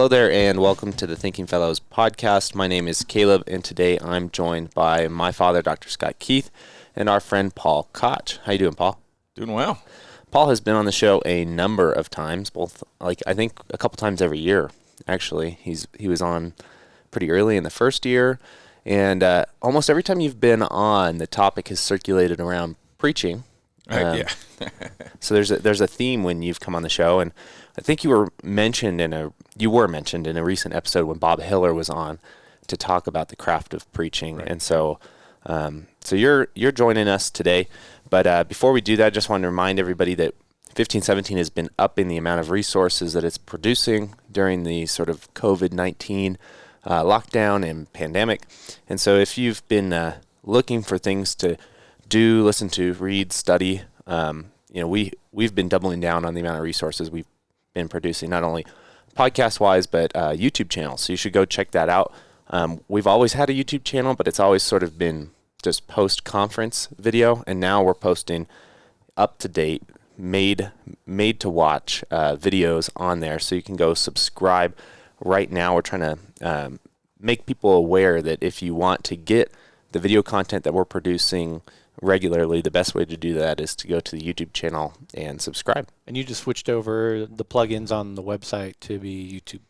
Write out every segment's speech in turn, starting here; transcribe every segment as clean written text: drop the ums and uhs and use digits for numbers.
Hello there, and welcome to the Thinking Fellows podcast. My name is Caleb, and today I'm joined by my father, Dr. Scott Keith, and our friend Paul Koch. How you doing, Paul? Doing well. Paul has been on the show a number of times, both I think a couple times every year. Actually, he was on pretty early in the first year, and almost every time you've been on, the topic has circulated around preaching. Yeah. So there's a theme when you've come on the show, and I think you were mentioned in a recent episode when Bob Hiller was on to talk about the craft of preaching, right. And so you're joining us today. But before we do that, I just want to remind everybody that 1517 has been upping the amount of resources that it's producing during the sort of COVID-19 lockdown and pandemic. And so if you've been looking for things to do, listen to, read, study, we've been doubling down on the amount of resources we've been producing, not only podcast-wise, but YouTube channels. So you should go check that out. We've always had a YouTube channel, but it's always sort of been just post-conference video, and now we're posting up-to-date, made-to-watch videos on there, so you can go subscribe. Right now, we're trying to make people aware that if you want to get the video content that we're producing regularly, the best way to do that is to go to the YouTube channel and subscribe. And you just switched over the plugins on the website to be YouTube.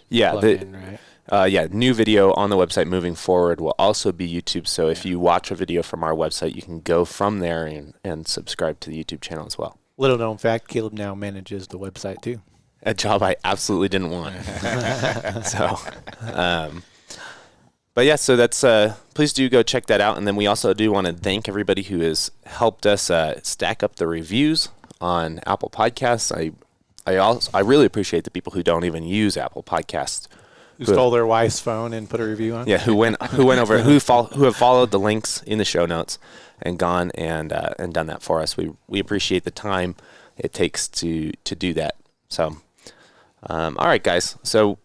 Yeah, plugin, right? New video on the website moving forward will also be YouTube. So if you watch a video from our website, you can go from there and subscribe to the YouTube channel as well. Little known fact, Caleb now manages the website too. A job I absolutely didn't want. But yeah, so that's please do go check that out. And then we also do want to thank everybody who has helped us stack up the reviews on Apple Podcasts. I really appreciate the people who don't even use Apple Podcasts. Who stole their wife's phone and put a review on? Yeah, who went over who have followed the links in the show notes and gone and done that for us. We appreciate the time it takes to do that. So, all right, guys. So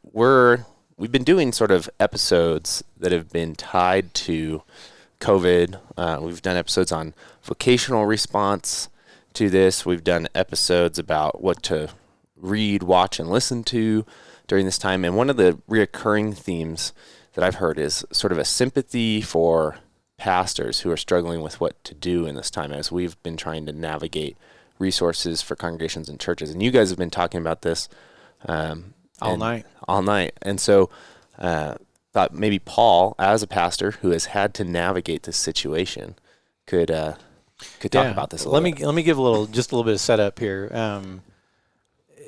we've been doing sort of episodes that have been tied to COVID. We've done episodes on vocational response to this. We've done episodes about what to read, watch, and listen to during this time. And one of the reoccurring themes that I've heard is sort of a sympathy for pastors who are struggling with what to do in this time as we've been trying to navigate resources for congregations and churches. And you guys have been talking about this all night. And so thought maybe Paul, as a pastor who has had to navigate this situation, could talk about this a little bit. Let me give just a little bit of setup here.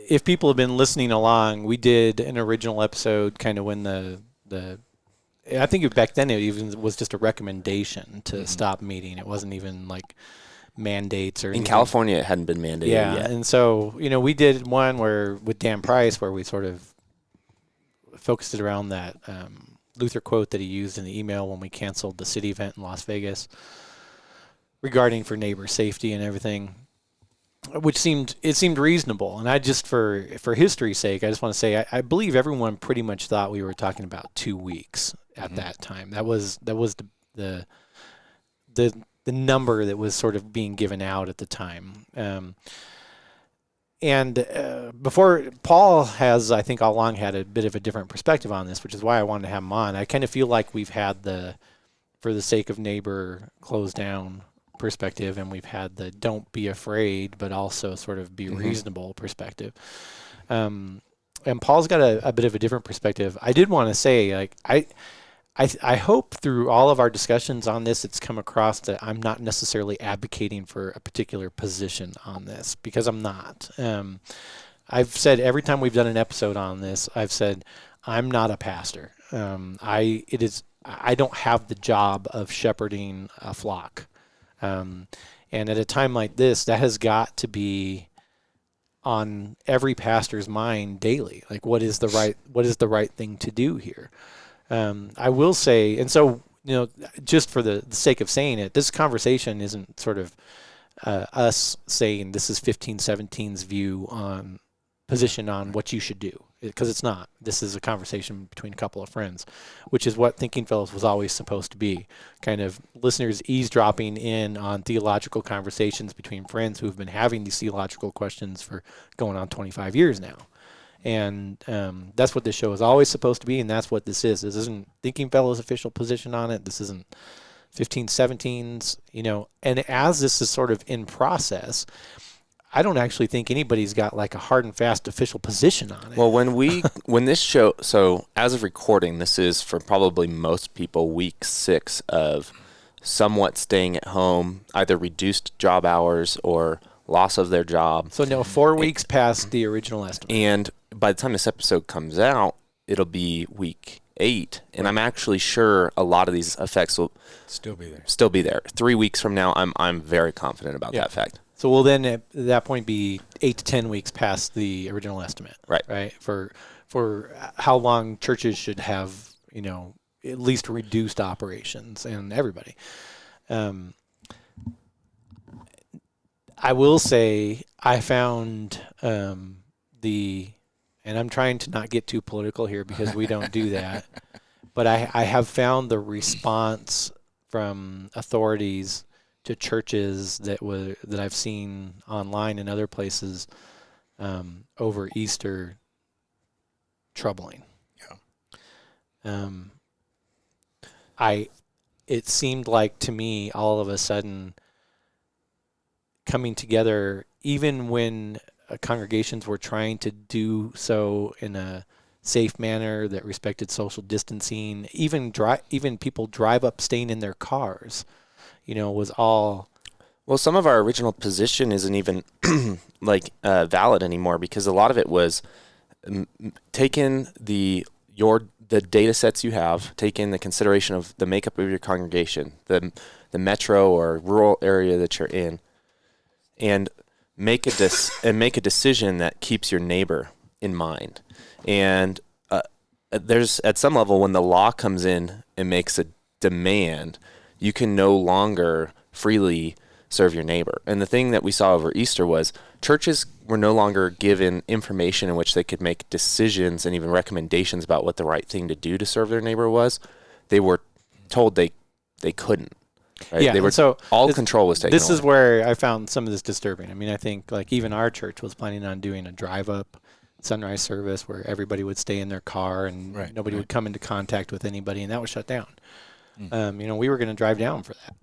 If people have been listening along, we did an original episode kind of when I think back then it even was just a recommendation to stop meeting. It wasn't even like mandates or anything. In California, it hadn't been mandated yet. And so, we did one with Dan Price where we sort of focused it around that Luther quote that he used in the email when we canceled the city event in Las Vegas regarding for neighbor safety and everything, which seemed reasonable. And I just, for history's sake, I just want to say I believe everyone pretty much thought we were talking about 2 weeks at that time. That was the number that was sort of being given out at the time. Before, Paul has, I think, all along had a bit of a different perspective on this, which is why I wanted to have him on. I kind of feel like we've had for the sake of neighbor, close down perspective, and we've had the don't be afraid, but also sort of be reasonable perspective. And Paul's got a bit of a different perspective. I did want to say, I hope through all of our discussions on this, it's come across that I'm not necessarily advocating for a particular position on this, because I'm not. I've said every time we've done an episode on this, I've said I'm not a pastor. I don't have the job of shepherding a flock. And at a time like this, that has got to be on every pastor's mind daily. Like, what is the right thing to do here? I will say, and so, just for the sake of saying it, this conversation isn't sort of us saying this is 1517's position on what you should do, because it's not. This is a conversation between a couple of friends, which is what Thinking Fellows was always supposed to be. Kind of listeners eavesdropping in on theological conversations between friends who have been having these theological questions for going on 25 years now. And that's what this show is always supposed to be, and that's what this is. This isn't Thinking Fellow's official position on it. This isn't 1517's, And as this is sort of in process, I don't actually think anybody's got like a hard and fast official position on it. Well, when this show, so as of recording, this is for probably most people week 6 of somewhat staying at home, either reduced job hours or loss of their job. So no, 4 weeks past the original estimate. And by the time this episode comes out, it'll be week 8, and I'm actually sure a lot of these effects will still be there. 3 weeks from now, I'm very confident about that fact. So we'll then at that point be 8 to 10 weeks past the original estimate. Right. For how long churches should have, at least reduced operations, and everybody. I will say I found and I'm trying to not get too political here because we don't do that, but I have found the response from authorities to churches that I've seen online and other places over Easter troubling. Yeah. It seemed like to me all of a sudden coming together, even when congregations were trying to do so in a safe manner that respected social distancing, even people drive up staying in their cars, was all. Well, some of our original position isn't even valid anymore because a lot of it was taking the data sets you have, taking the consideration of the makeup of your congregation, the metro or rural area that you're in, and make a decision that keeps your neighbor in mind. And there's at some level when the law comes in and makes a demand, you can no longer freely serve your neighbor. And the thing that we saw over Easter was churches were no longer given information in which they could make decisions and even recommendations about what the right thing to do to serve their neighbor was. They were told they couldn't. Right? Yeah, they were, so all control was taken This away. is where I found some of this disturbing. I mean, I think even our church was planning on doing a drive-up sunrise service where everybody would stay in their car and nobody would come into contact with anybody, and that was shut down. We were going to drive down for that.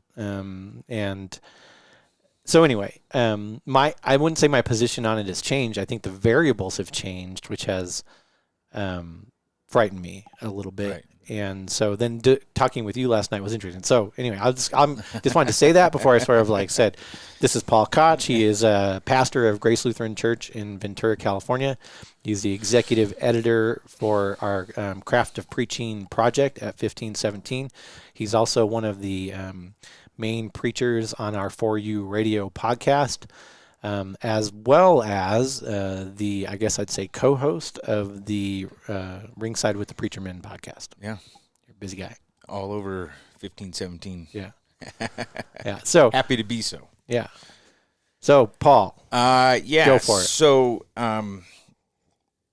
And so anyway, I wouldn't say my position on it has changed. I think the variables have changed, which has frightened me a little bit. Right. And so then talking with you last night was interesting. So anyway, I just wanted to say that before I sort of said, this is Paul Koch. He is a pastor of Grace Lutheran Church in Ventura, California. He's the executive editor for our Craft of Preaching project at 1517. He's also one of the main preachers on our For You radio podcast, as well as I guess I'd say co-host of the Ringside with the Preacher Men podcast. Yeah. You're a busy guy. All over 1517. Yeah. Yeah. So happy to be so. Yeah. So Paul. Yeah. Go for it. So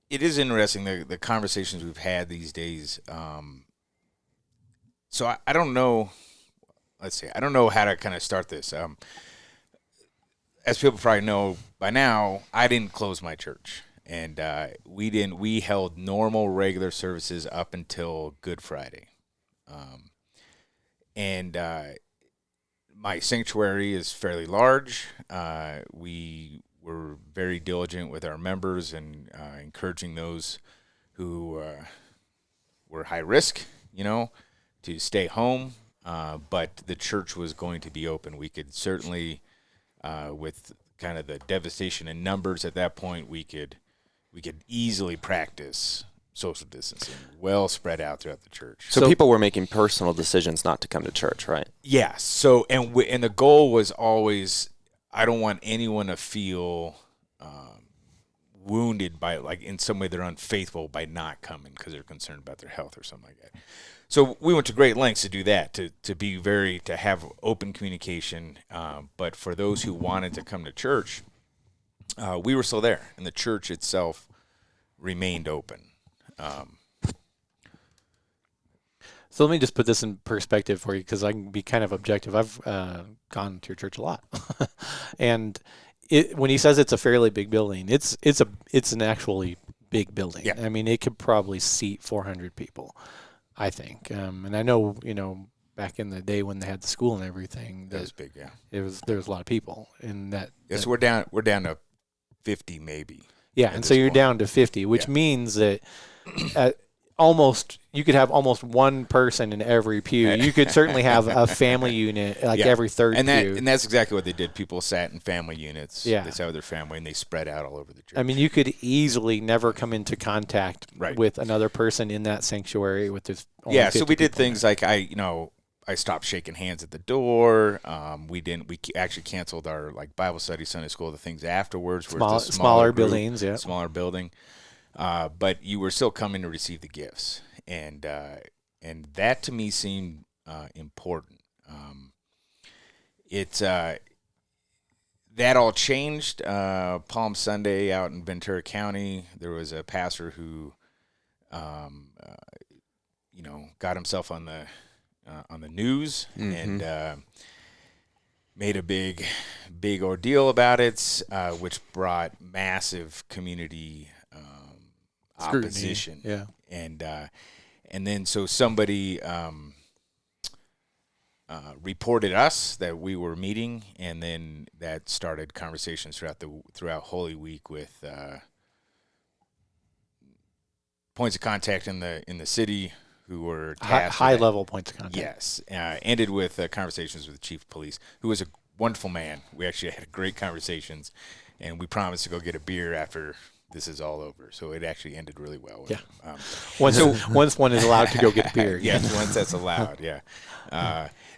it is interesting the conversations we've had these days. So I don't know. Let's see. I don't know how to kind of start this. As people probably know by now, I didn't close my church, and we didn't. We held normal, regular services up until Good Friday, and my sanctuary is fairly large. We were very diligent with our members and encouraging those who were high risk, to stay home. But the church was going to be open. We could certainly. With kind of the devastation in numbers at that point, we could easily practice social distancing well spread out throughout the church. So people were making personal decisions not to come to church, right? Yeah. So and the goal was always, I don't want anyone to feel wounded by, in some way they're unfaithful by not coming because they're concerned about their health or something like that. So we went to great lengths to do that, to have open communication. But for those who wanted to come to church, we were still there, and the church itself remained open. So let me just put this in perspective for you because I can be kind of objective. I've gone to your church a lot, and when he says it's a fairly big building, it's an actually big building. Yeah. I mean, it could probably seat 400 people, I think. And I know, back in the day when they had the school and everything, That was big, yeah. there was a lot of people in that. Yes, we're down to 50 maybe. Yeah, and so you're point. down to 50, which means that you could have almost one person in every pew. You could certainly have a family unit every third pew. And that's exactly what they did. People sat in family units. Yeah. They sat with their family, and they spread out all over the church. I mean, you could easily never come into contact Right. with another person in that sanctuary with this. So we did things like I stopped shaking hands at the door. We actually canceled our Bible study, Sunday school, the things afterwards. Where it's a smaller group, buildings, yeah. Smaller building. But you were still coming to receive the gifts. And that to me seemed important. That all changed. Palm Sunday out in Ventura County, there was a pastor who, got himself on the news and made a big ordeal about it, which brought massive community opposition. Yeah. And then so somebody reported us that we were meeting, and then that started conversations throughout Holy Week with points of contact in the city who were high level points of contact. Yes, ended with conversations with the chief of police, who was a wonderful man. We actually had great conversations, and we promised to go get a beer after this is all over. So it actually ended really well. Yeah. Once one is allowed to go get beer. Yes, once that's allowed. Yeah.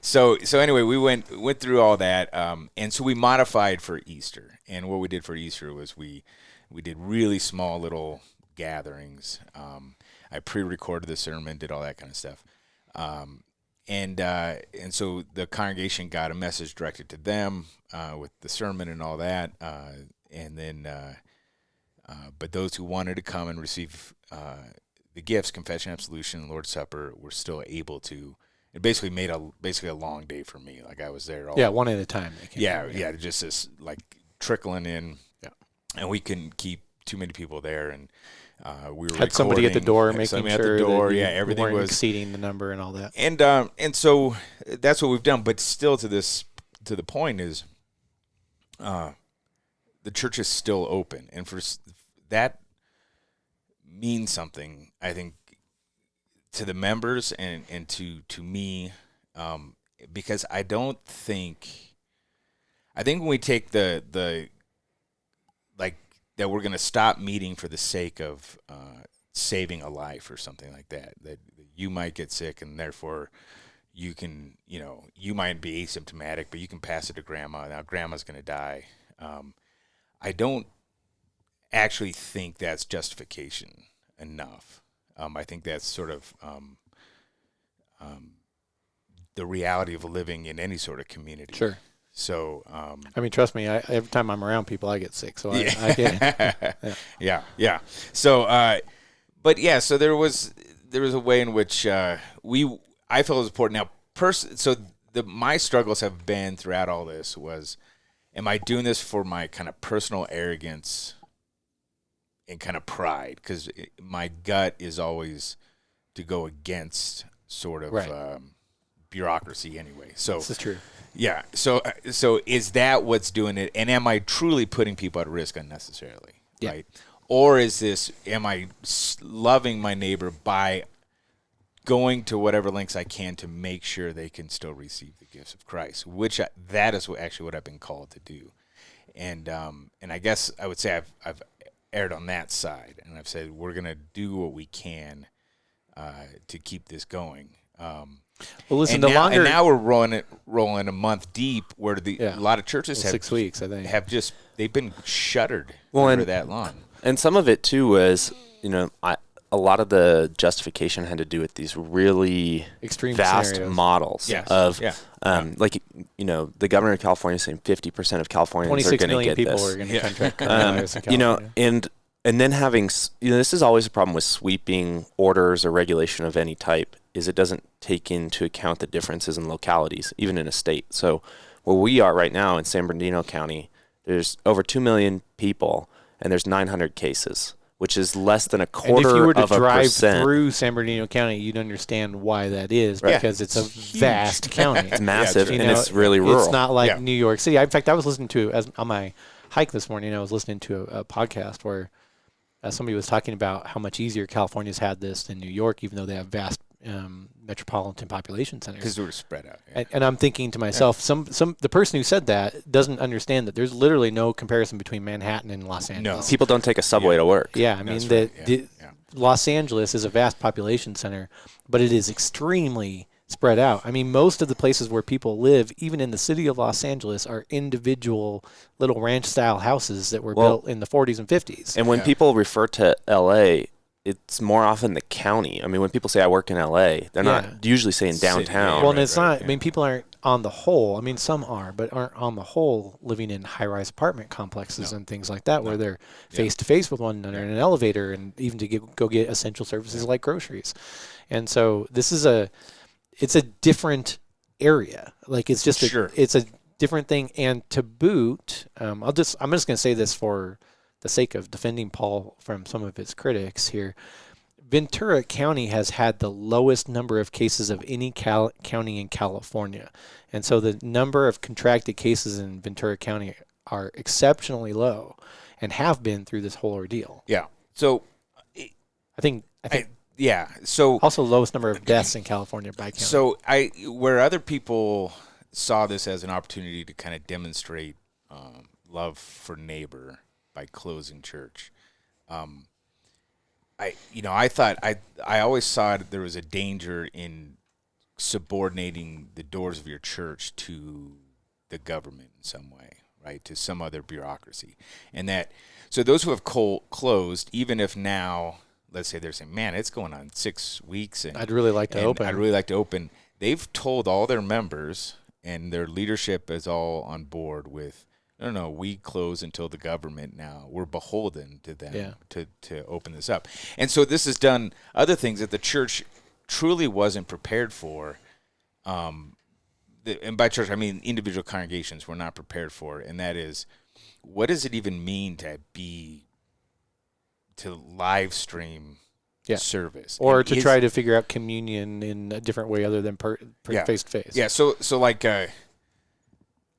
So anyway, we went through all that, and so we modified for Easter. And what we did for Easter was we did really small little gatherings. I pre-recorded the sermon, did all that kind of stuff. And so the congregation got a message directed to them with the sermon and all that. And then, but those who wanted to come and receive the gifts, confession, absolution, and Lord's Supper, were still able to. It basically made a long day for me. I was there all. Yeah, one at a time. Just this trickling in. Yeah. And we couldn't keep too many people there, and we were had somebody at the door making sure that everything was exceeding the number and all that. And so that's what we've done. But still, to the point is, the church is still open, and for that means something, I think, to the members and to me, because I think when we take the that we're going to stop meeting for the sake of saving a life or something like that you might get sick and therefore you can, you might be asymptomatic, but you can pass it to grandma. Now grandma's going to die. I don't actually think that's justification enough. I think that's sort of the reality of living in any sort of community. Sure. So, I mean, trust me, every time I'm around people, I get sick. So I get it. Yeah. So, so there was a way in which I felt it was important. Now, my struggles have been throughout all this was, am I doing this for my kind of personal arrogance and kind of pride? Because my gut is always to go against sort of bureaucracy anyway. So this is true. Yeah. So is that what's doing it? And am I truly putting people at risk unnecessarily? Yeah. Right. Or am I loving my neighbor by going to whatever lengths I can to make sure they can still receive the gifts of Christ, that is actually what I've been called to do. And I guess I would say I've erred on that side, and I've said we're going to do what we can to keep this going. Well, listen, and now we're rolling a month deep, where a lot of churches have 6 weeks, I think, they've been shuttered for that long. And some of it too was, a lot of the justification had to do with these really extreme vast scenarios. Models of, the governor of California saying 50% of Californians are going to get this. 26 million people are going to contract coronavirus in California. And then having, this is always a problem with sweeping orders or regulation of any type, is it doesn't take into account the differences in localities, even in a state. So where we are right now in San Bernardino County, there's over 2 million people and there's 900 cases, which is less than a And if you quarter were to of a drive percent. through San Bernardino County, you'd understand why that is, Right. because it's a huge. vast county. It's massive, right. and it's really rural. It's not like Yeah. New York City. In fact, I was listening to, on my hike this morning, I was listening to a podcast where somebody was talking about how much easier California's had this than New York, even though they have vast metropolitan population centers. Because we were spread out. Yeah. And I'm thinking to myself, the person who said that doesn't understand that there's literally no comparison between Manhattan and Los Angeles. People don't take a subway to work. Yeah, I mean, That's right. Yeah. Los Angeles is a vast population center, but it is extremely spread out. I mean, most of the places where people live, even in the city of Los Angeles, are individual little ranch-style houses that were built in the 40s and 50s. And when people refer to L.A., it's more often the county. I mean, when people say I work in L.A., they're not usually saying downtown. Well, and it's not. I mean, people aren't on the whole. I mean, some are, but aren't on the whole living in high-rise apartment complexes and things like that, where they're face-to-face with one another in an elevator, and even to go get essential services like groceries. And so this is it's a different area. Like, it's just it's a different thing. And to boot, I'm just going to say this for the sake of defending Paul from some of his critics here. Ventura County has had the lowest number of cases of any county in California. And so the number of contracted cases in Ventura County are exceptionally low and have been through this whole ordeal. Yeah. So I think yeah. So also lowest number of deaths in California by county. So where other people saw this as an opportunity to kind of demonstrate love for neighbor by closing church, I always saw there was a danger in subordinating the doors of your church to the government in some way, right? To some other bureaucracy, and so those who have closed, even if now, let's say they're saying, man, it's going on 6 weeks, and I'd really like to open. They've told all their members, and their leadership is all on board with, no, we close until the government now. We're beholden to them to open this up. And so this has done other things that the church truly wasn't prepared for. And by church, I mean individual congregations were not prepared for. And that is, what does it even mean to live stream service, or to try to figure out communion in a different way other than face to face? Yeah. So like,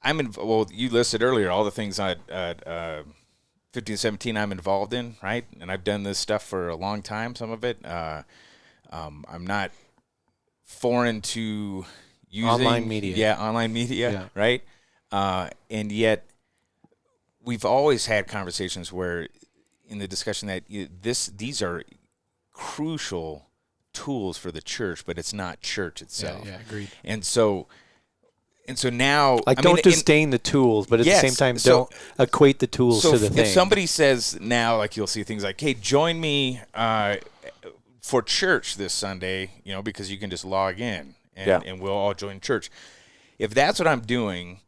you listed earlier all the things at 15, 17 I'm involved in, right? And I've done this stuff for a long time. Some of it, I'm not foreign to using online media. Yeah, online media, right? And yet, we've always had conversations where, in the discussion, that these are crucial tools for the church, but it's not church itself. Yeah, agreed. And so now, don't disdain the tools, but at the same time, don't equate the tools to the thing. If somebody says now, like, you'll see things like, hey, join me for church this Sunday, because you can just log in and we'll all join church. If that's what I'm doing,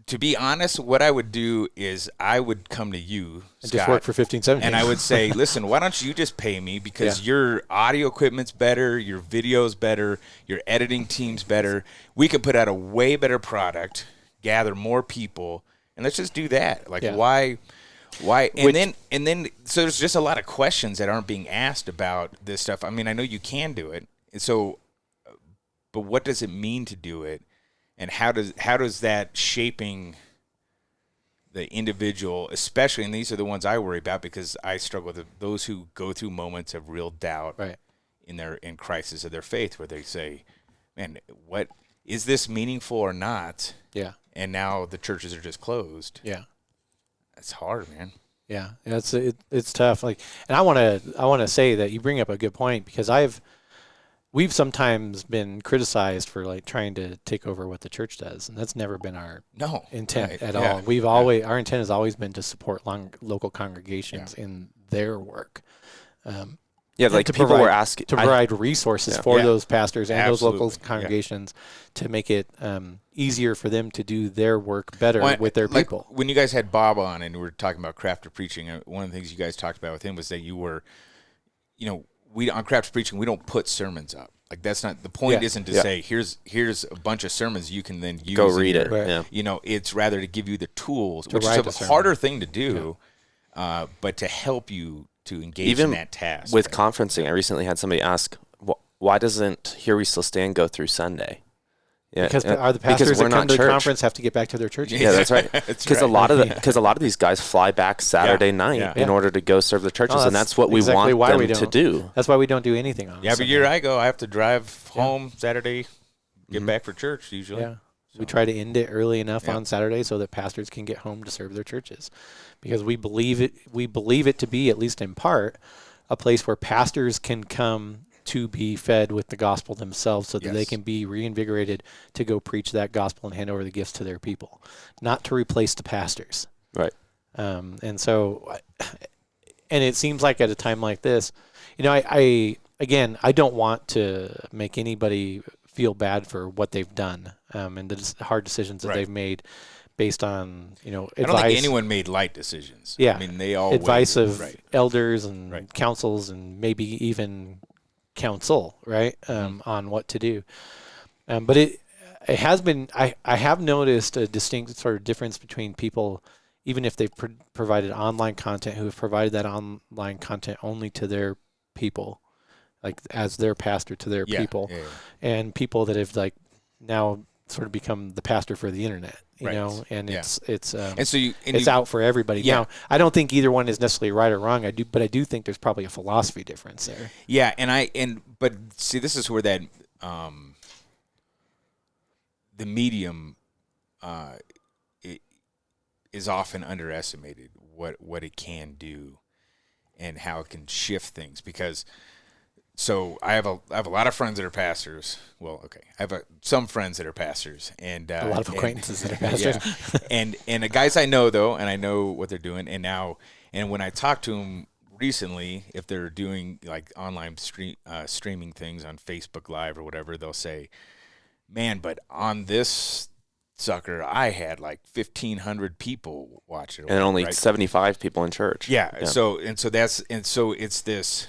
to be honest, what I would do is I would come to you, and Scott, just work for 15, 17. and I would say, listen, why don't you just pay me, because your audio equipment's better, your video's better, your editing team's better. We can put out a way better product, gather more people, and let's just do that. Like, why? And then so there's just a lot of questions that aren't being asked about this stuff. I mean, I know you can do it, and so, but what does it mean to do it? And how does that shaping the individual, especially, and these are the ones I worry about because I struggle with those who go through moments of real doubt in crisis of their faith, where they say, man, what is this meaningful or not? Yeah. And now the churches are just closed. Yeah. It's hard, man. Yeah. It's tough. Like, and I want to say that you bring up a good point, because we've sometimes been criticized for like trying to take over what the church does, and that's never been our intent at all. Our intent has always been to support local congregations in their work. Like people were asking to provide resources for those pastors and those local congregations to make it easier for them to do their work better with their people. When you guys had Bob on and we were talking about craft of preaching, one of the things you guys talked about with him was that you were, we on Craft Preaching, we don't put sermons up. Like, that's not the point. Isn't to say here's a bunch of sermons you can then use. Go read it. It's rather to give you the tools, which is a harder thing to do. but to help you to engage Even in that task. with right? conferencing, I recently had somebody ask, why doesn't Here We Still Stand go through Sunday? Yeah, Because are the because pastors we're that come not to the church. conference have to get back to their churches? Yeah, that's right. That's Because right. a lot of these guys fly back Saturday night yeah. in order to go serve their churches, Oh, and that's what we exactly want why them we to don't. do. That's why we don't do anything on Yeah, every Sunday. year I go, I have to drive home Saturday, get back for church usually. Yeah. We try to end it early enough Yeah. on Saturday so that pastors can get home to serve their churches, because we believe it to be, at least in part, a place where pastors can come to be fed with the gospel themselves, so that they Yes. can be reinvigorated to go preach that gospel and hand over the gifts to their people, not to replace the pastors. Right. And so, and it seems like at a time like this, I don't want to make anybody feel bad for what they've done, and the hard decisions that Right. they've made based on, I don't advice. think anyone made light decisions. Yeah. I mean, they all Advice weighed- of right. elders and Right. councils, and maybe even counsel, right, on what to do. But it has been, I have noticed a distinct sort of difference between people, even if they've provided online content, who have provided that online content only to their people, like as their pastor to their Yeah, people, yeah, yeah. and people that have like now sort of become the pastor for the internet, Right. and Yeah. it's And so you, and it's you, out for everybody. Yeah. Now, I don't think either one is necessarily right or wrong. But I do think there's probably a philosophy difference there. Yeah, but see, this is where that the medium it is often underestimated, what it can do and how it can shift things. Because so I have a lot of friends that are pastors. Well, okay, I have some friends that are pastors, and A lot of acquaintances that are pastors. Yeah. and the guys I know though, and I know what they're doing, and when I talk to them recently, if they're doing like online streaming things on Facebook Live or whatever, they'll say, "Man, but on this sucker, I had like 1,500 people watch it, And only right? 75 people in church. Yeah. So it's this.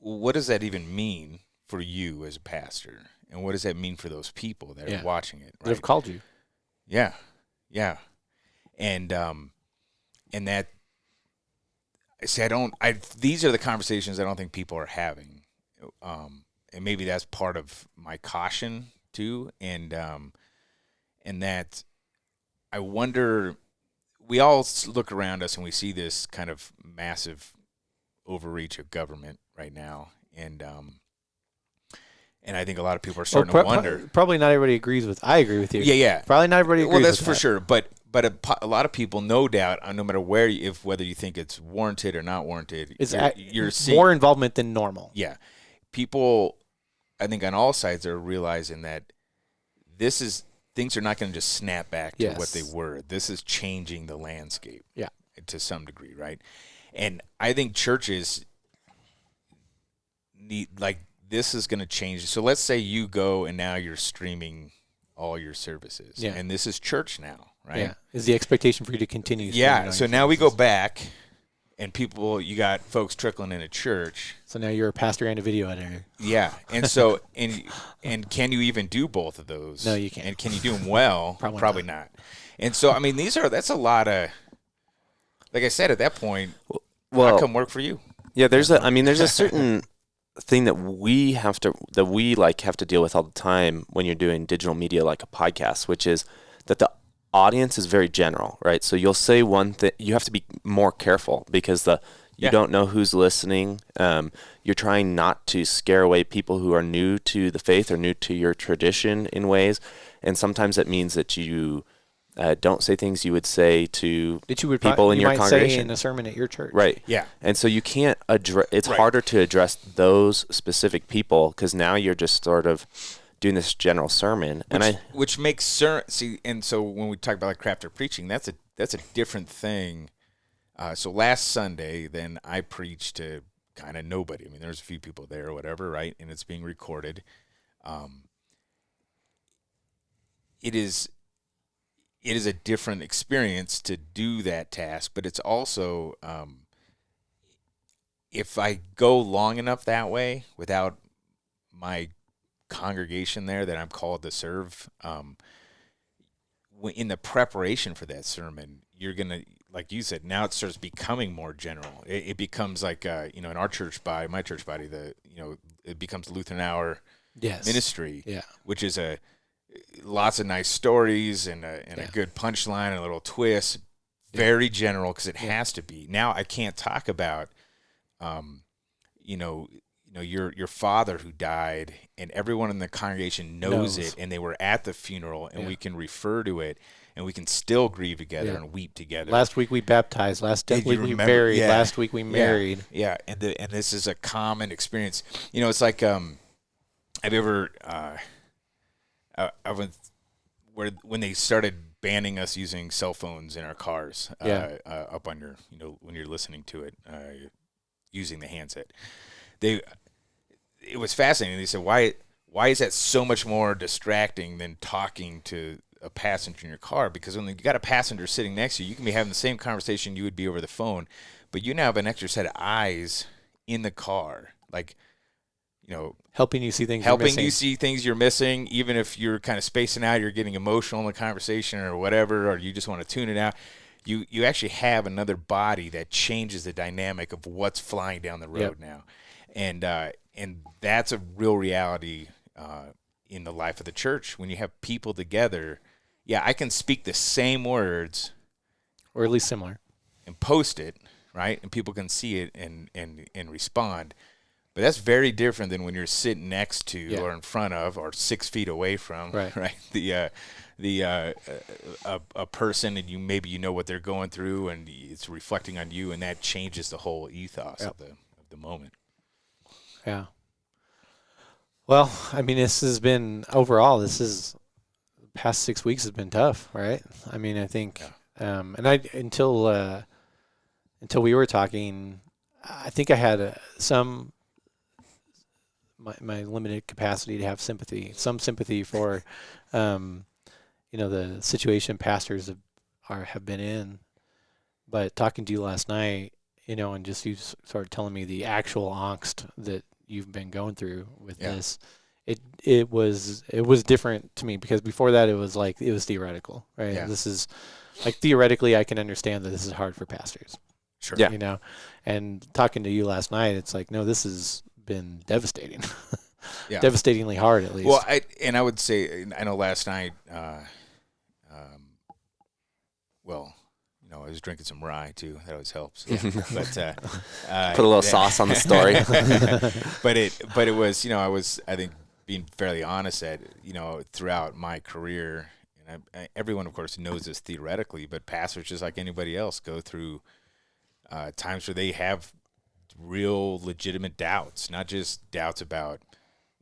What does that even mean for you as a pastor, and what does that mean for those people that Yeah. are watching it? That have called you. Yeah, yeah, and that. See, these are the conversations I don't think people are having, and maybe that's part of my caution too, and that I wonder. We all look around us and we see this kind of massive overreach of government right now, and I think a lot of people are starting to wonder. Probably not everybody agrees with. I agree with you. Yeah. Probably not everybody agrees. Well, that's with for that. sure. But a lot of people, no doubt, no matter whether you think it's warranted or not warranted, It's you're seeing more involvement than normal. Yeah, people, I think on all sides are realizing that things are not going to just snap back to what they were. This is changing the landscape. Yeah. To some degree, right? And I think churches need, like, this is going to change. So let's say you go and now you're streaming all your services. Yeah. And this is church now, right? Yeah. Is the expectation for you to continue? Yeah. So now we go back and you got folks trickling into church. So now you're a pastor and a video editor. Yeah. And so, and can you even do both of those? No, you can't. And can you do them well? Probably not. And so, I mean, that's a lot of, like I said, at that point, how come work for you? Yeah, there's a certain thing that we have to deal with all the time when you're doing digital media like a podcast, which is that the audience is very general, right? So you'll say one thing, you have to be more careful because you don't know who's listening. You're trying not to scare away people who are new to the faith or new to your tradition in ways, and sometimes that means that you don't say things you would say to people in your congregation. Say in a sermon at your church. Right. Yeah. And so you can't address, it's harder to address those specific people because now you're just sort of doing this general sermon. Which makes see, and so when we talk about like craft or preaching, that's a different thing. So last Sunday, then I preached to kind of nobody. I mean, there's a few people there or whatever, right? And it's being recorded. It is a different experience to do that task, but it's also, if I go long enough that way without my congregation there that I'm called to serve, in the preparation for that sermon, you're going to, like you said, now it starts becoming more general. It becomes like, in our church body, my church body, it becomes Lutheran Hour ministry, which is lots of nice stories and a good punchline and a little twist. Very general, because it has to be. Now I can't talk about, your father who died, and everyone in the congregation knows it, and they were at the funeral, and we can refer to it, and we can still grieve together and weep together. Last week we baptized. Last week we buried. Last week we married. Yeah. And this is a common experience. It's like, have you ever, when they started banning us using cell phones in our cars, up on your, when you're listening to it, using the handset, it was fascinating. They said, why is that so much more distracting than talking to a passenger in your car? Because when you got a passenger sitting next to you, you can be having the same conversation you would be over the phone, but you now have an extra set of eyes in the car, like, helping you see things you're missing, even if you're kind of spacing out, you're getting emotional in the conversation or whatever, or you just want to tune it out. You actually have another body that changes the dynamic of what's flying down the road now. And that's a real reality in the life of the church. When you have people together, I can speak the same words, or at least similar, and post it, right? And people can see it and respond. But that's very different than when you're sitting next to or in front of or 6 feet away from, right? A person, and you know what they're going through, and it's reflecting on you, and that changes the whole ethos of the moment. Yeah. Well, I mean, the past 6 weeks has been tough, right? I mean, I think, until we were talking, I think I had my limited capacity to have some sympathy for, the situation pastors have been in. But talking to you last night, and just you sort of telling me the actual angst that you've been going through with this, it was different to me, because before that it was theoretical, right? Yeah. This is like, theoretically I can understand that this is hard for pastors. Sure. Yeah. And talking to you last night, it's like, no, this has been devastating. Devastatingly hard, at least. Well, I would say, I know last night, I was drinking some rye too. That always helps. But put a little sauce on the story. but it was, I think, being fairly honest that, throughout my career, and everyone of course knows this theoretically, but pastors, just like anybody else, go through times where they have real legitimate doubts, not just doubts about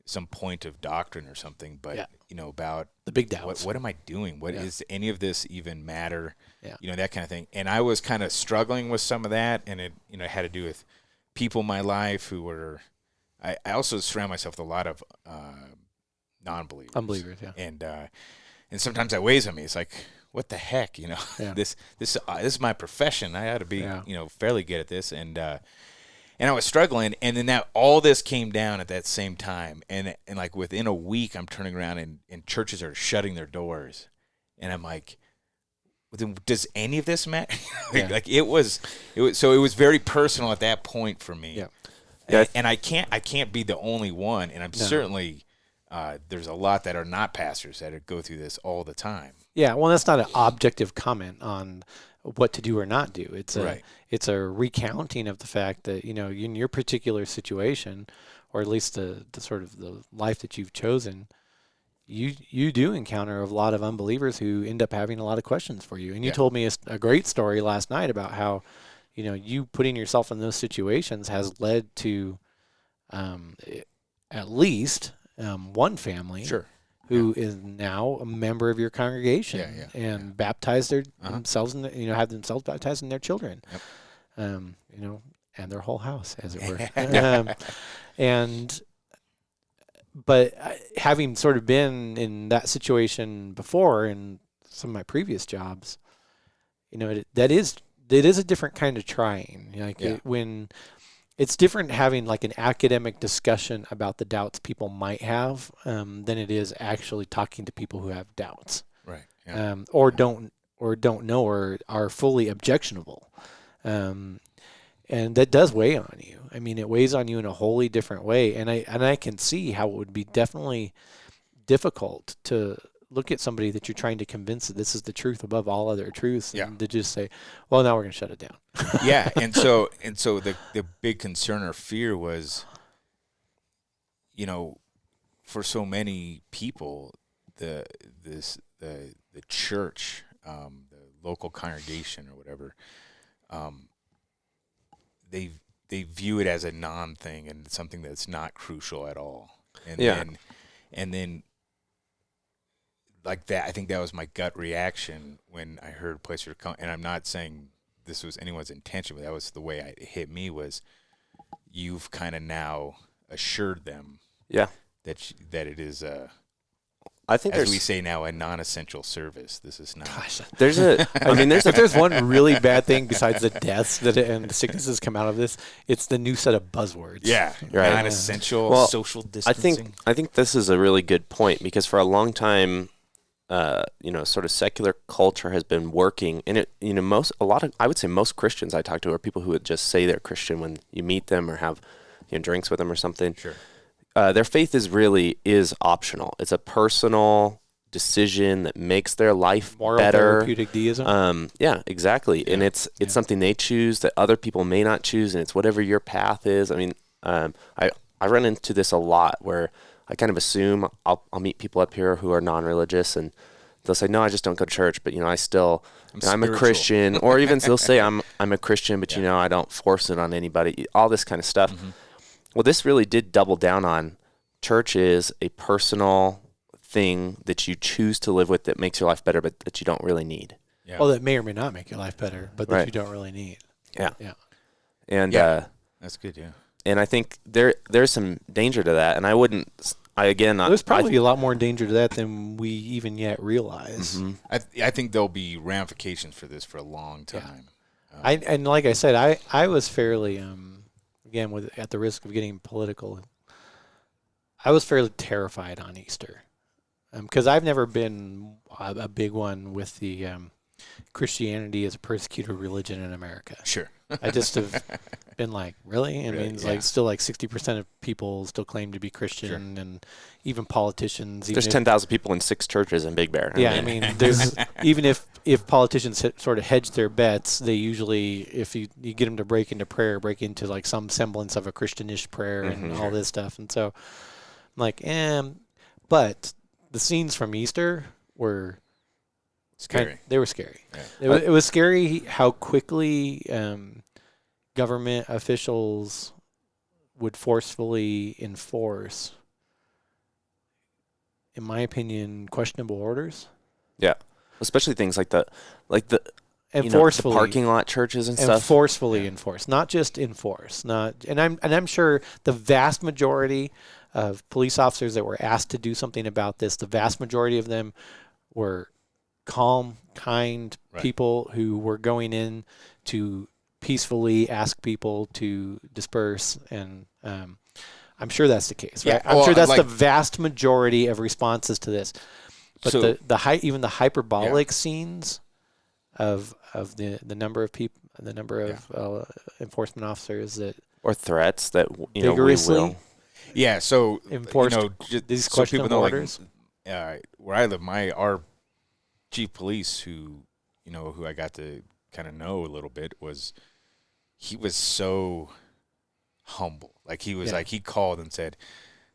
some point of doctrine or something, but about the big doubts. What am I doing? What is any of this even matter? That kind of thing. And I was kind of struggling with some of that, and it had to do with people in my life who were. I also surround myself with a lot of non-believers. Unbelievers, yeah. And sometimes that weighs on me. It's like, what the heck, This is my profession. I ought to be fairly good at this, and I was struggling, and then all this came down at that same time, and like within a week, I'm turning around and churches are shutting their doors, and I'm like, well, then does any of this matter? Like it was very personal at that point for me. And I can't be the only one, and I'm certainly there's a lot that are not pastors that go through this all the time. Yeah, well, that's not an objective comment on what to do or not do. It's a recounting of the fact that, in your particular situation, or at least the sort of the life that you've chosen, you do encounter a lot of unbelievers who end up having a lot of questions for you. And you told me a great story last night about how, you putting yourself in those situations has led to at least one family who is now a member of your congregation and baptized themselves, have themselves baptized in their children, and their whole house, as it were. But having sort of been in that situation before in some of my previous jobs, it is a different kind of trying. When it's different having like an academic discussion about the doubts people might have than it is actually talking to people who have doubts, right? Yeah. Or don't or don't know or are fully objectionable. And that does weigh on you. I mean, it weighs on you in a wholly different way. And I can see how it would be definitely difficult to look at somebody that you're trying to convince that this is the truth above all other truths, and to just say, well, now we're going to shut it down. Yeah. And so the big concern or fear was, for so many people, the church, the local congregation or whatever, they view it as a non-thing and something that's not crucial at all. And then like that, I think that was my gut reaction when I heard Place Your Come. And I'm not saying this was anyone's intention, but that was the way it hit me, was you've kind of now assured them that it is I think, as we say now, a non-essential service. This is not. Gosh, if there's one really bad thing besides the deaths and the sicknesses come out of this, it's the new set of buzzwords. Yeah, right. Non-essential, social distancing. I think this is a really good point, because for a long time, sort of secular culture has been working, and I would say most Christians I talk to are people who would just say they're Christian when you meet them or have drinks with them or something. Sure. Their faith is optional. It's a personal decision that makes their life moral better. Therapeutic deism. Yeah, exactly. Yeah. And it's something they choose that other people may not choose, and it's whatever your path is. I mean, I run into this a lot where I kind of assume I'll meet people up here who are non-religious, and they'll say, "No, I just don't go to church, but I'm a Christian," or even they'll say, "I'm a Christian, but I don't force it on anybody." All this kind of stuff. Mm-hmm. Well, this really did double down on church is a personal thing that you choose to live with that makes your life better, but that you don't really need. Yeah. Well, that may or may not make your life better, but that you don't really need. Yeah. Yeah. And that's good. Yeah. And I think there's some danger to that, and there's probably a lot more danger to that than we even yet realize. Mm-hmm. I think there'll be ramifications for this for a long time. Yeah. And like I said, I was fairly again, at the risk of getting political, I was fairly terrified on Easter, because I've never been a big one with the Christianity as a persecuted religion in America. Sure. I just have been like, really? I mean, still 60% of people still claim to be Christian, and even politicians. There's 10,000 people in 6 churches in Big Bear. I mean, there's even if politicians sort of hedge their bets, they usually, if you get them to break into prayer, break into like some semblance of a Christianish prayer and all this stuff. And so I'm like, but the scenes from Easter were scary. They were scary. Yeah. It was scary how quickly government officials would forcefully enforce, in my opinion, questionable orders. Yeah, especially things like the and forcefully the parking lot churches and stuff. And forcefully enforce, not just enforce. I'm sure the vast majority of police officers that were asked to do something about this, the vast majority of them were calm, kind people who were going in to peacefully ask people to disperse, and I'm sure that's the case, right? I'm sure that's the vast majority of responses to this. But even the hyperbolic scenes of the number of people, the number of enforcement officers that or threats that vigorously we will. Yeah, so enforced these questionable orders. Where I live, our chief police, who I got to kind of know a little bit, he was so humble. Like he was he called and said,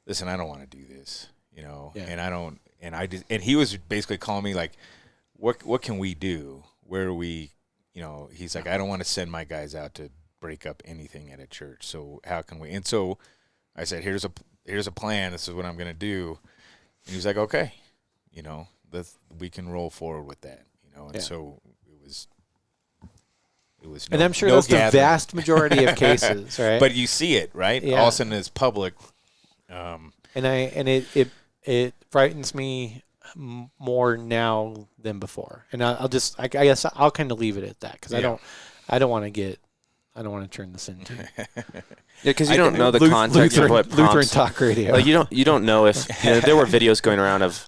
"Listen, I don't want to do this, and I don't." And he was basically calling me like, what can we do? Where are we, he's like, I don't want to send my guys out to break up anything at a church. So how can we? And so I said, here's a plan. This is what I'm going to do. And he was like, okay, we can roll forward with that, And so it was. And I'm sure that's the vast majority of cases, right? But you see it, right? Yeah. All of a sudden it's public. It frightens me more now than before, and I guess I'll kind of leave it at that, because I don't want to get I don't want to turn this into. Yeah, because you don't know the context of what prompts. Lutheran talk radio. Like you don't know if there were videos going around of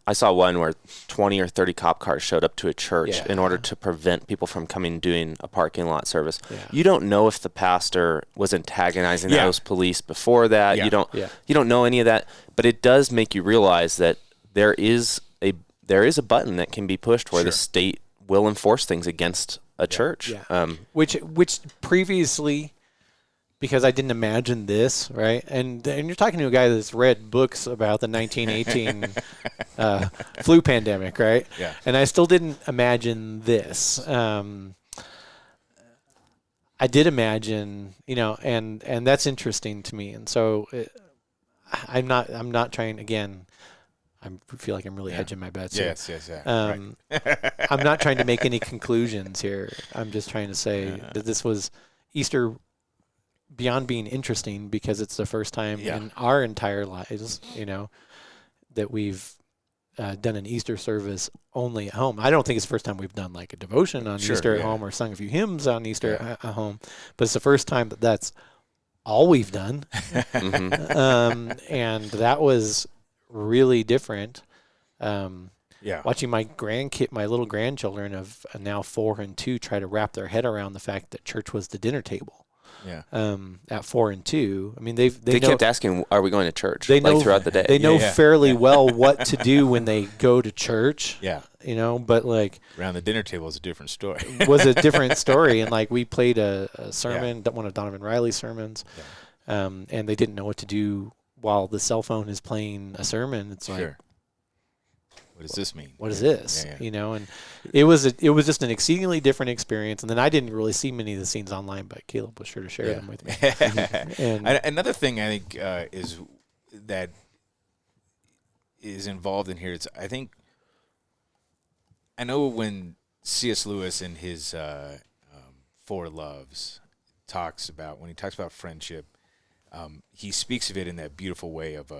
I saw one where 20 or 30 cop cars showed up to a church in order to prevent people from coming doing a parking lot service. Yeah. You don't know if the pastor was antagonizing those police before that. Yeah. You don't know any of that, but it does make you realize that there is a button that can be pushed where the state will enforce things against a church. Yeah. Which previously, because I didn't imagine this, right? And you're talking to a guy that's read books about the 1918 flu pandemic, right? Yeah. And I still didn't imagine this. I did imagine, and that's interesting to me. And so I'm not trying, again, I feel like I'm really hedging my bets. Yes. Right. I'm not trying to make any conclusions here. I'm just trying to say that this was Easter beyond being interesting because it's the first time in our entire lives, that we've done an Easter service only at home. I don't think it's the first time we've done like a devotion on Easter at home or sung a few hymns on Easter at home, but it's the first time that's all we've done. And that was really different. Watching my little grandchildren of now 4 and 2 try to wrap their head around the fact that church was the dinner table. At 4 and 2, I mean they kept asking, "Are we going to church?" They know throughout the day. They know fairly well what to do when they go to church. Yeah, but like around the dinner table is a different story. Was a different story, and like we played a sermon, one of Donovan Riley's sermons, and they didn't know what to do while the cell phone is playing a sermon. It's like, what does this mean? What is this? And it was just an exceedingly different experience. And then I didn't really see many of the scenes online, but Caleb was sure to share them with me. And another thing I think is that is involved in here. I know when C.S. Lewis in his Four Loves talks about friendship. He speaks of it in that beautiful way of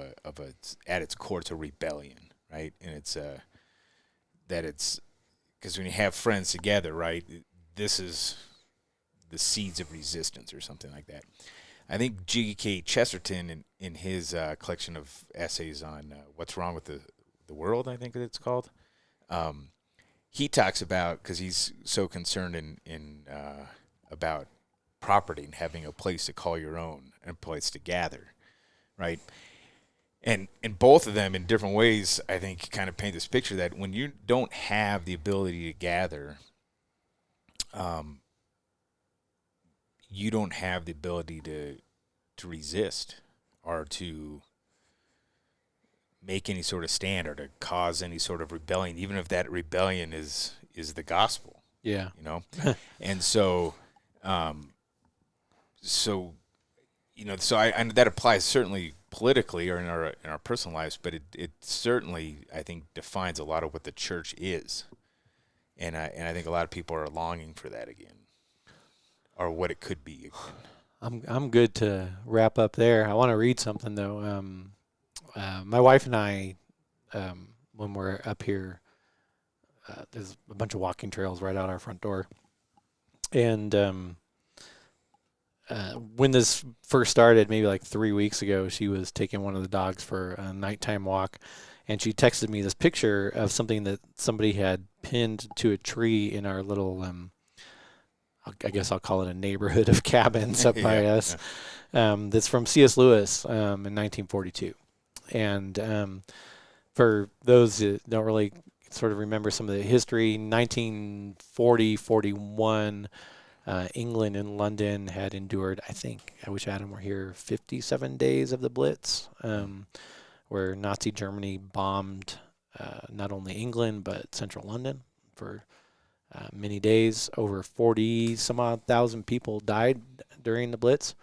at its core, it's a rebellion, right? And it's because when you have friends together, right, this is the seeds of resistance or something like that. I think G.K. Chesterton in his collection of essays on what's wrong with the world, I think it's called, he talks about, because he's so concerned in about property and having a place to call your own and a place to gather, right? And both of them in different ways, I think, kind of paint this picture that when you don't have the ability to gather, you don't have the ability to resist or to make any sort of stand or to cause any sort of rebellion, even if that rebellion is the gospel. Yeah. And so I that applies certainly politically or in our personal lives, but it certainly, I think, defines a lot of what the church is, and I think a lot of people are longing for that again, or what it could be again. I'm good to wrap up there. I want to read something though. My wife and I, when we're up here, there's a bunch of walking trails right out our front door, and when this first started, maybe like 3 weeks ago, she was taking one of the dogs for a nighttime walk, and she texted me this picture of something that somebody had pinned to a tree in our little, I guess I'll call it a neighborhood of cabins up by us. That's from C.S. Lewis in 1942. And for those that don't really sort of remember some of the history, 1940-41, England and London had endured, I think, I wish Adam were here, 57 days of the Blitz, where Nazi Germany bombed not only England but central London for many days. Over 40-some-odd thousand people died during the Blitz.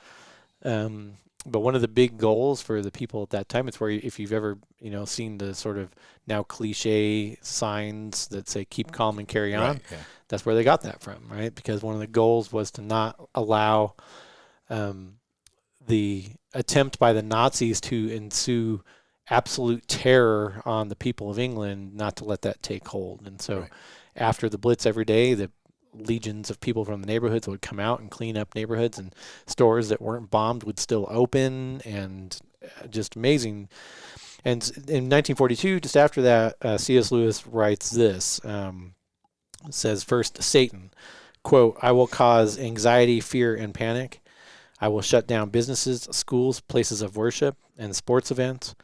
But one of the big goals for the people at that time, it's where if you've ever, seen the sort of now cliche signs that say keep calm and carry on, that's where they got that from, right? Because one of the goals was to not allow the attempt by the Nazis to ensue absolute terror on the people of England, not to let that take hold. And so after the Blitz every day, the legions of people from the neighborhoods would come out and clean up neighborhoods, and stores that weren't bombed would still open, and just amazing. And in 1942, just after that, C.S. Lewis writes this. Says, first, Satan, quote, I will cause anxiety, fear, and panic. I will shut down businesses, schools, places of worship, and sports events.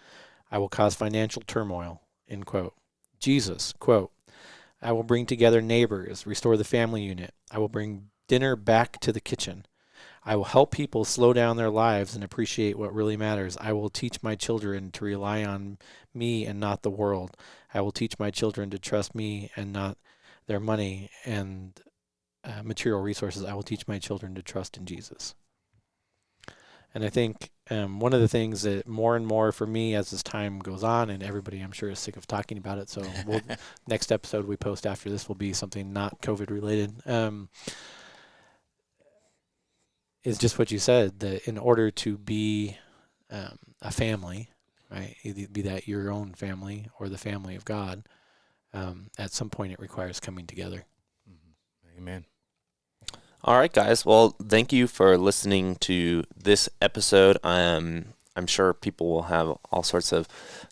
I will cause financial turmoil, end quote. Jesus, quote, I will bring together neighbors, restore the family unit. I will bring dinner back to the kitchen. I will help people slow down their lives and appreciate what really matters. I will teach my children to rely on me and not the world. I will teach my children to trust me and not their money and material resources. I will teach my children to trust in Jesus. And I think one of the things that more and more for me as this time goes on, and everybody I'm sure is sick of talking about it, so next episode we post after this will be something not COVID related, is just what you said, that in order to be a family, right, either be that your own family or the family of God, at some point it requires coming together. Amen. All right, guys. Well, thank you for listening to this episode. I'm sure people will have all sorts of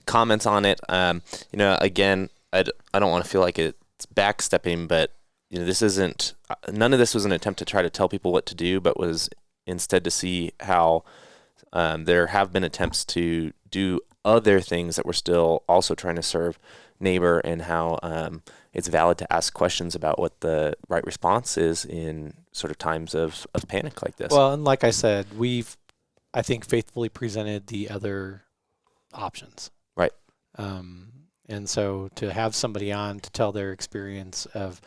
comments on it. Again, I don't want to feel like it's backstepping, but this isn't. None of this was an attempt to try to tell people what to do, but was instead to see how there have been attempts to do other things that we're still also trying to serve neighbor, and how it's valid to ask questions about what the right response is in sort of times of panic like this. Well, and like I said, we've, I think, faithfully presented the other options. Right. And so to have somebody on to tell their experience of,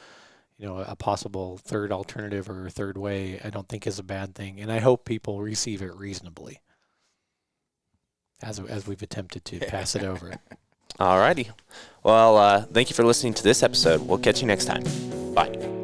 a possible third alternative or third way, I don't think is a bad thing. And I hope people receive it reasonably as we've attempted to pass it over. All righty. Well, thank you for listening to this episode. We'll catch you next time. Bye.